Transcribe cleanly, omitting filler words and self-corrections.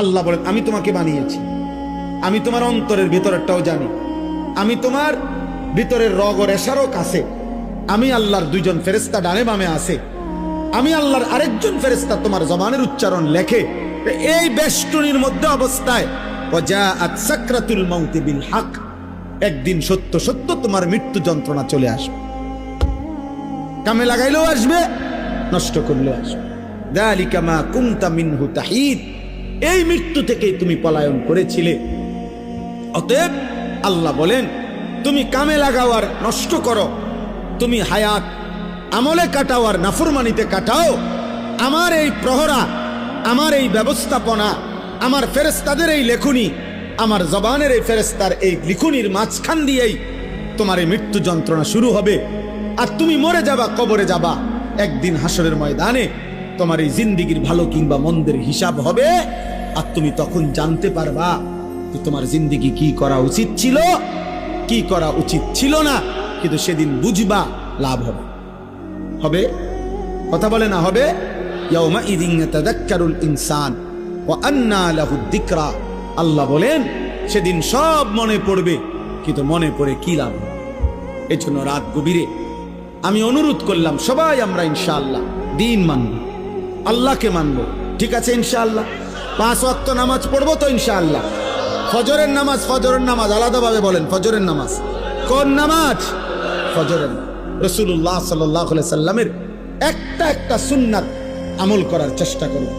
আল্লাহ বলেন আমি তোমাকে বানিয়েছি, আমি তোমার অন্তরের ভিতরেরটাও জানি, আমি তোমার ভিতরের রগ রেশারও কাছে, আমি আল্লাহর দুইজন ফেরেশতা ডানে বামে আছে, আমি আল্লাহর আরেকজন ফেরেশতা তোমার জবানের উচ্চারণ লেখে। এই বেষ্টনীর মধ্যে অবস্থায় ওয়াজাআত সাকরাতুল মাউতি বিল হক, একদিন সত্য সত্য তোমার মৃত্যু যন্ত্রণা চলে আসবে। কামে লাগাইলেও আসবে, নষ্ট করলেও আসবে। যালিকা মা কুনতা মিনহু তাহিদ, এই মৃত্যু থেকেই তুমি পলায়ন করেছিলে। অতএব আল্লাহ বলেন তুমি কামে লাগাও আর নষ্ট করো, তুমি হায়াত আমলে কাটাও আর নাফরমানিতে কাটাও। আমার এই প্রহরা, আমার এই ব্যবস্থাপনা, আমার ফেরেশতাদের এই লেখনী, আমার জবানের এই ফেরেশতার এই লিখনির মাঝখান দিয়েই তোমার এই মৃত্যু যন্ত্রণা শুরু হবে। আর তুমি মরে যাবা, কবরে যাবা। একদিন হাসরের ময়দানে তোমার এই জিন্দিগির ভালো কিংবা মন্দের হিসাব হবে। আর তুমি তখন জানতে পারবা যে তোমার জিন্দিগি কি করা উচিত ছিল, কি করা উচিত ছিল না। কিন্তু সেদিন বুঝবা, লাভ হবে। হবে কথা বলে না হবে? ইয়াউমাইযিন ইয়াতাযাক্কারুল ইনসান ওয়া আন্না লাহুদ যিকরা, আল্লাহ বলেন সেদিন সব মনে পড়বে, কিন্তু মনে পড়ে কি লাভ? এই জন্য রাত গভীরে আমি অনুরোধ করলাম সবাই আমরা ইনশাআল্লাহ দিন মানব, আল্লাহকে মানব। ঠিক আছে ইনশাআল্লাহ? 5 ওয়াক্ত নামাজ পড়বো তো ইনশাআল্লাহ? ফজরের নামাজ, ফজরের নামাজ আলাদাভাবে বলেন। ফজরের নামাজ কোন নামাজ? ফজরের। রাসূলুল্লাহ সাল্লাল্লাহু আলাইহি সাল্লামের একটা একটা সুন্নাত আমল করার চেষ্টা করুন।